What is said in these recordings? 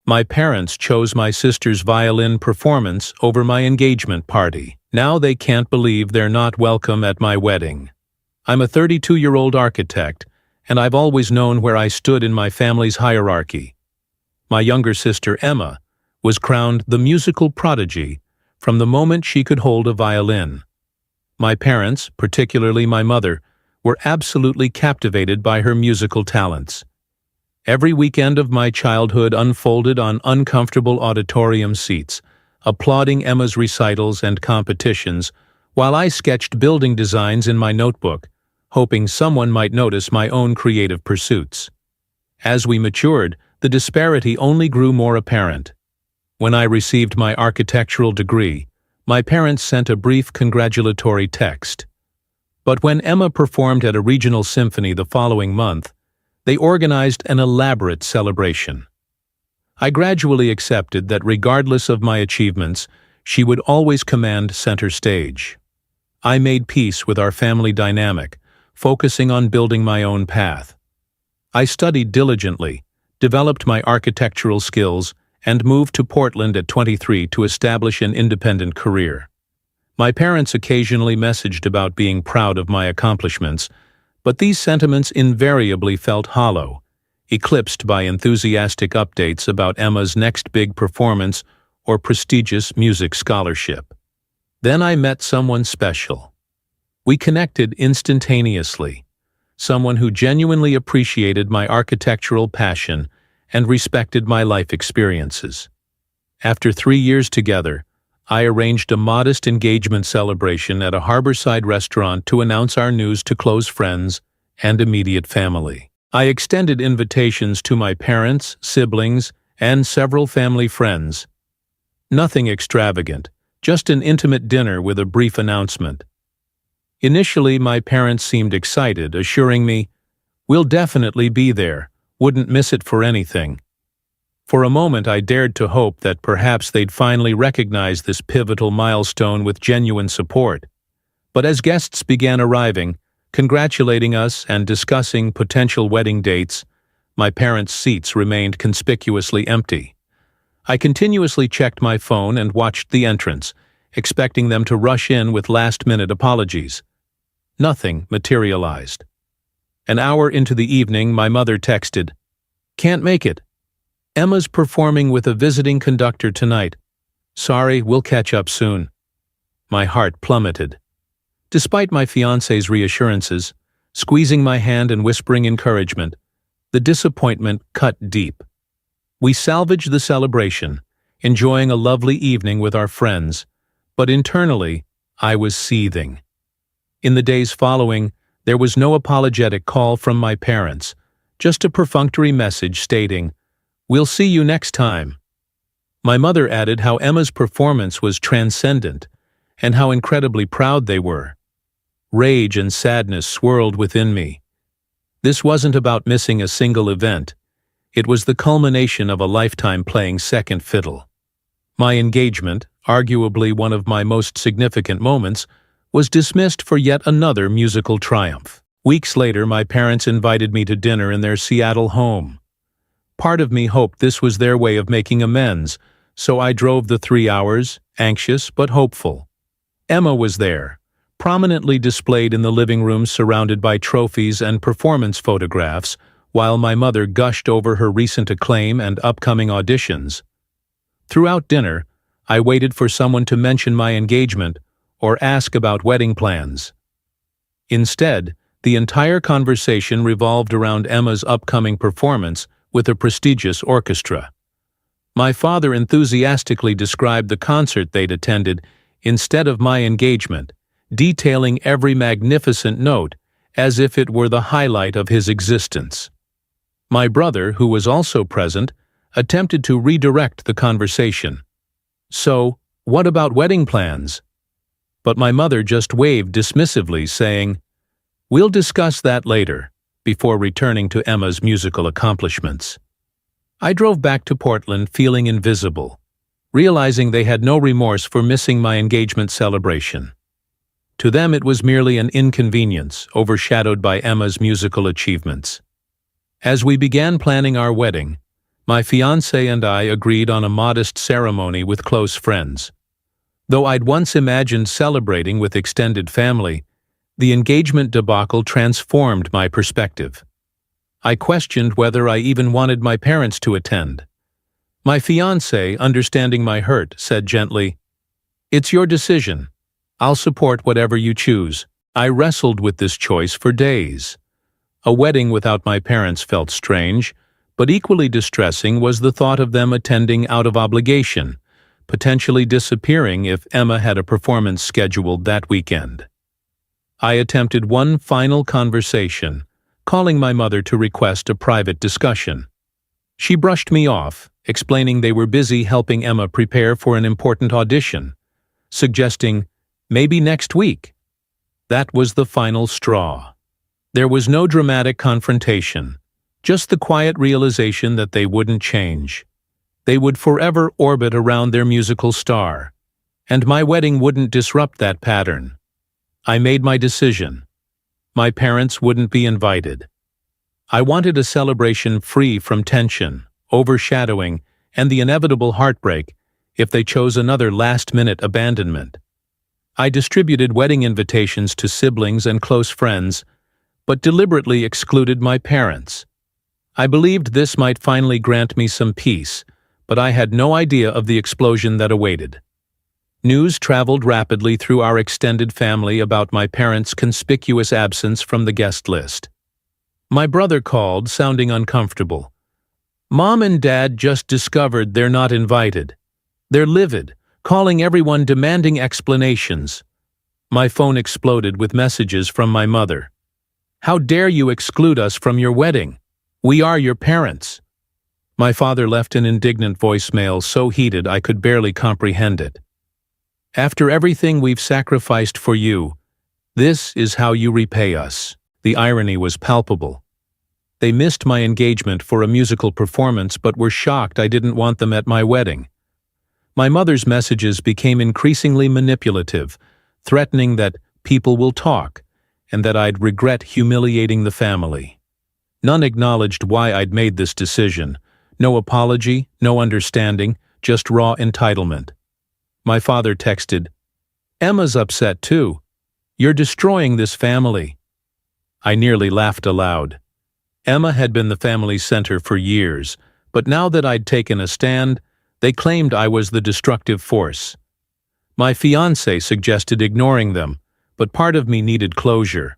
My parents chose my sister's violin performance over my engagement party. Now they can't believe they're not welcome at my wedding. I'm a 32-year-old architect, and I've always known where I stood in my family's hierarchy. My younger sister, Emma, was crowned the musical prodigy from the moment she could hold a violin. My parents, particularly my mother, were absolutely captivated by her musical talents. Every weekend of my childhood unfolded on uncomfortable auditorium seats, applauding Emma's recitals and competitions, while I sketched building designs in my notebook, hoping someone might notice my own creative pursuits. As we matured, the disparity only grew more apparent. When I received my architectural degree, my parents sent a brief congratulatory text. But when Emma performed at a regional symphony the following month, they organized an elaborate celebration. I gradually accepted that regardless of my achievements, she would always command center stage. I made peace with our family dynamic, focusing on building my own path. I studied diligently, developed my architectural skills, and moved to Portland at 23 to establish an independent career. My parents occasionally messaged about being proud of my accomplishments, but these sentiments invariably felt hollow, eclipsed by enthusiastic updates about Emma's next big performance or prestigious music scholarship. Then I met someone special. We connected instantaneously, someone who genuinely appreciated my architectural passion and respected my life experiences. After 3 years together, I arranged a modest engagement celebration at a harborside restaurant to announce our news to close friends and immediate family. I extended invitations to my parents, siblings, and several family friends. Nothing extravagant, just an intimate dinner with a brief announcement. Initially, my parents seemed excited, assuring me, "We'll definitely be there, wouldn't miss it for anything." For a moment, I dared to hope that perhaps they'd finally recognize this pivotal milestone with genuine support. But as guests began arriving, congratulating us and discussing potential wedding dates, my parents' seats remained conspicuously empty. I continuously checked my phone and watched the entrance, expecting them to rush in with last-minute apologies. Nothing materialized. An hour into the evening, my mother texted, "Can't make it. Emma's performing with a visiting conductor tonight. Sorry, we'll catch up soon." My heart plummeted. Despite my fiancé's reassurances, squeezing my hand and whispering encouragement, the disappointment cut deep. We salvaged the celebration, enjoying a lovely evening with our friends, but internally, I was seething. In the days following, there was no apologetic call from my parents, just a perfunctory message stating, "We'll see you next time." My mother added how Emma's performance was transcendent and how incredibly proud they were. Rage and sadness swirled within me. This wasn't about missing a single event. It was the culmination of a lifetime playing second fiddle. My engagement, arguably one of my most significant moments, was dismissed for yet another musical triumph. Weeks later, my parents invited me to dinner in their Seattle home. Part of me hoped this was their way of making amends, so I drove the 3 hours, anxious but hopeful. Emma was there, prominently displayed in the living room surrounded by trophies and performance photographs, while my mother gushed over her recent acclaim and upcoming auditions. Throughout dinner, I waited for someone to mention my engagement or ask about wedding plans. Instead, the entire conversation revolved around Emma's upcoming performance with a prestigious orchestra. My father enthusiastically described the concert they'd attended instead of my engagement, detailing every magnificent note as if it were the highlight of his existence. My brother, who was also present, attempted to redirect the conversation. "So, what about wedding plans?" But my mother just waved dismissively, saying, "We'll discuss that later," before returning to Emma's musical accomplishments. I drove back to Portland feeling invisible, realizing they had no remorse for missing my engagement celebration. To them it was merely an inconvenience, overshadowed by Emma's musical achievements. As we began planning our wedding, My fiancé and I agreed on a modest ceremony with close friends. Though I'd once imagined celebrating with extended family, the engagement debacle transformed my perspective. I questioned whether I even wanted my parents to attend. My fiancé, understanding my hurt, said gently, "It's your decision. I'll support whatever you choose." I wrestled with this choice for days. A wedding without my parents felt strange, but equally distressing was the thought of them attending out of obligation, potentially disappearing if Emma had a performance scheduled that weekend. I attempted one final conversation, calling my mother to request a private discussion. She brushed me off, explaining they were busy helping Emma prepare for an important audition, suggesting, "Maybe next week." That was the final straw. There was no dramatic confrontation, just the quiet realization that they wouldn't change. They would forever orbit around their musical star, and my wedding wouldn't disrupt that pattern. I made my decision. My parents wouldn't be invited. I wanted a celebration free from tension, overshadowing, and the inevitable heartbreak if they chose another last-minute abandonment. I distributed wedding invitations to siblings and close friends, but deliberately excluded my parents. I believed this might finally grant me some peace, but I had no idea of the explosion that awaited. News traveled rapidly through our extended family about my parents' conspicuous absence from the guest list. My brother called, sounding uncomfortable. "Mom and Dad just discovered they're not invited. They're livid, calling everyone demanding explanations." My phone exploded with messages from my mother. "How dare you exclude us from your wedding? We are your parents." My father left an indignant voicemail so heated I could barely comprehend it. "After everything we've sacrificed for you, this is how you repay us." The irony was palpable. They missed my engagement for a musical performance but were shocked I didn't want them at my wedding. My mother's messages became increasingly manipulative, threatening that people will talk and that I'd regret humiliating the family. None acknowledged why I'd made this decision. No apology, no understanding, just raw entitlement. My father texted, "Emma's upset too. You're destroying this family." I nearly laughed aloud. Emma had been the family's center for years, but now that I'd taken a stand, they claimed I was the destructive force. My fiancé suggested ignoring them, but part of me needed closure.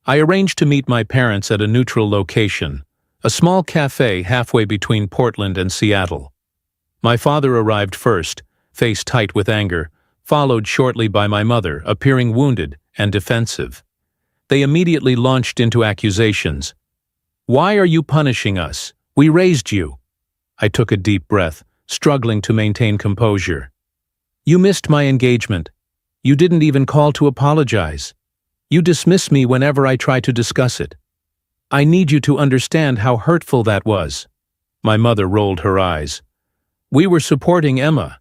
I arranged to meet my parents at a neutral location, a small cafe halfway between Portland and Seattle. My father arrived first, face tight with anger, followed shortly by my mother, appearing wounded and defensive. They immediately launched into accusations. "Why are you punishing us? We raised you." I took a deep breath, struggling to maintain composure. "You missed my engagement. You didn't even call to apologize. You dismiss me whenever I try to discuss it. I need you to understand how hurtful that was." My mother rolled her eyes. "We were supporting Emma.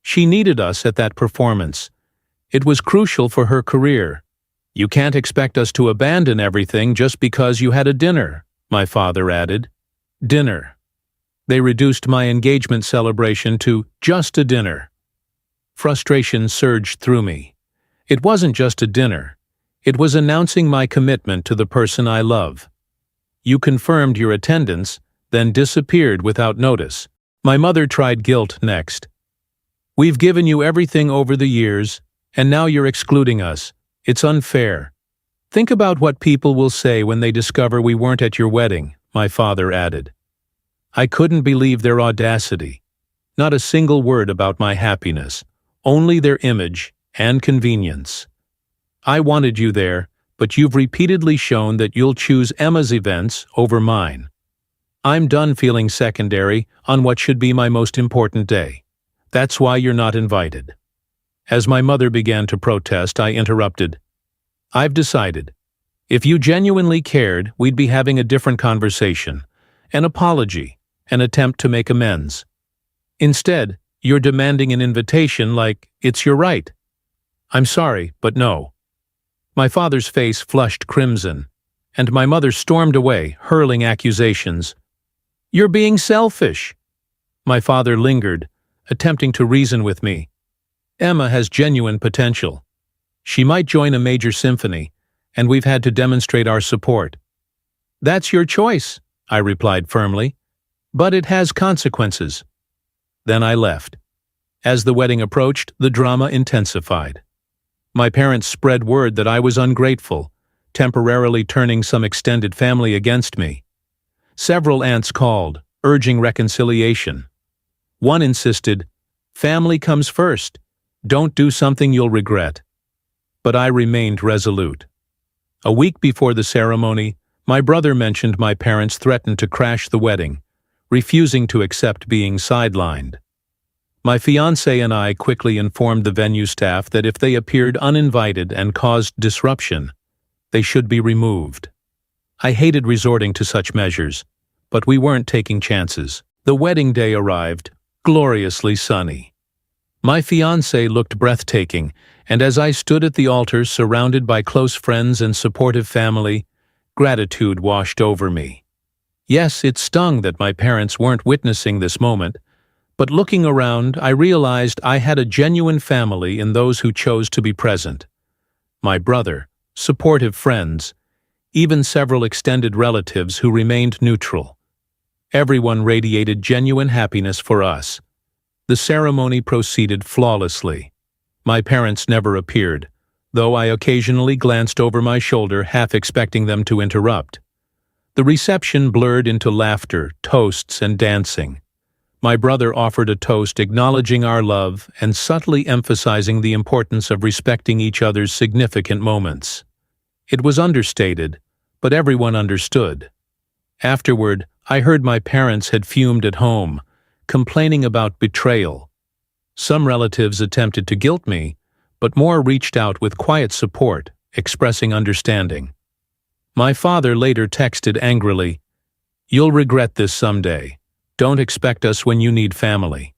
She needed us at that performance. It was crucial for her career. You can't expect us to abandon everything just because you had a dinner," my father added. Dinner. They reduced my engagement celebration to just a dinner. Frustration surged through me. It wasn't just a dinner. It was announcing my commitment to the person I love. "You confirmed your attendance, then disappeared without notice." My mother tried guilt next. "We've given you everything over the years, and now you're excluding us. It's unfair. Think about what people will say when they discover we weren't at your wedding," my father added. I couldn't believe their audacity. Not a single word about my happiness, only their image and convenience. "I wanted you there, but you've repeatedly shown that you'll choose Emma's events over mine. I'm done feeling secondary on what should be my most important day. That's why you're not invited." As my mother began to protest, I interrupted. "I've decided. If you genuinely cared, we'd be having a different conversation, an apology, an attempt to make amends. Instead, you're demanding an invitation like it's your right. I'm sorry, but no." My father's face flushed crimson, and my mother stormed away, hurling accusations. You're being selfish." My father lingered, attempting to reason with me. "Emma has genuine potential. She might join a major symphony, and we've had to demonstrate our support." "That's your choice," I replied firmly, "but it has consequences." Then I left. As the wedding approached, the drama intensified. My parents spread word that I was ungrateful, temporarily turning some extended family against me. Several aunts called, urging reconciliation. One insisted, "Family comes first. Don't do something you'll regret." But I remained resolute. A week before the ceremony, my brother mentioned my parents threatened to crash the wedding, refusing to accept being sidelined. My fiancé and I quickly informed the venue staff that if they appeared uninvited and caused disruption, they should be removed. I hated resorting to such measures, but we weren't taking chances. The wedding day arrived, gloriously sunny. My fiancé looked breathtaking, and as I stood at the altar surrounded by close friends and supportive family, gratitude washed over me. Yes, it stung that my parents weren't witnessing this moment, but looking around, I realized I had a genuine family in those who chose to be present. My brother, supportive friends, even several extended relatives who remained neutral. Everyone radiated genuine happiness for us. The ceremony proceeded flawlessly. My parents never appeared, though I occasionally glanced over my shoulder, half expecting them to interrupt. The reception blurred into laughter, toasts, and dancing. My brother offered a toast acknowledging our love and subtly emphasizing the importance of respecting each other's significant moments. It was understated, but everyone understood. Afterward, I heard my parents had fumed at home, complaining about betrayal. Some relatives attempted to guilt me, but more reached out with quiet support, expressing understanding. My father later texted angrily, "You'll regret this someday. Don't expect us when you need family."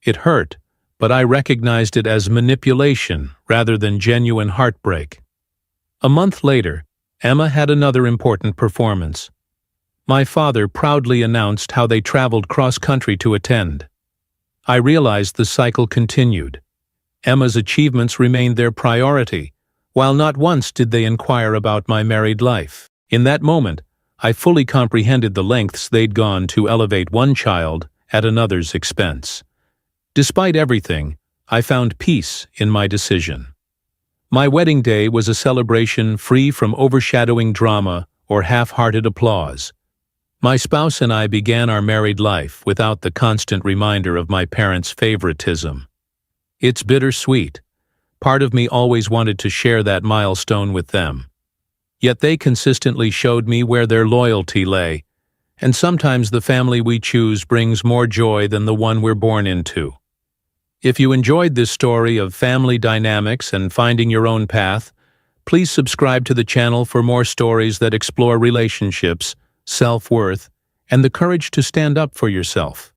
It hurt, but I recognized it as manipulation rather than genuine heartbreak. A month later, Emma had another important performance. My father proudly announced how they traveled cross-country to attend. I realized the cycle continued. Emma's achievements remained their priority, while not once did they inquire about my married life. In that moment, I fully comprehended the lengths they'd gone to elevate one child at another's expense. Despite everything, I found peace in my decision. My wedding day was a celebration free from overshadowing drama or half-hearted applause. My spouse and I began our married life without the constant reminder of my parents' favoritism. It's bittersweet. Part of me always wanted to share that milestone with them. Yet they consistently showed me where their loyalty lay, and sometimes the family we choose brings more joy than the one we're born into. If you enjoyed this story of family dynamics and finding your own path, please subscribe to the channel for more stories that explore relationships, self-worth, and the courage to stand up for yourself.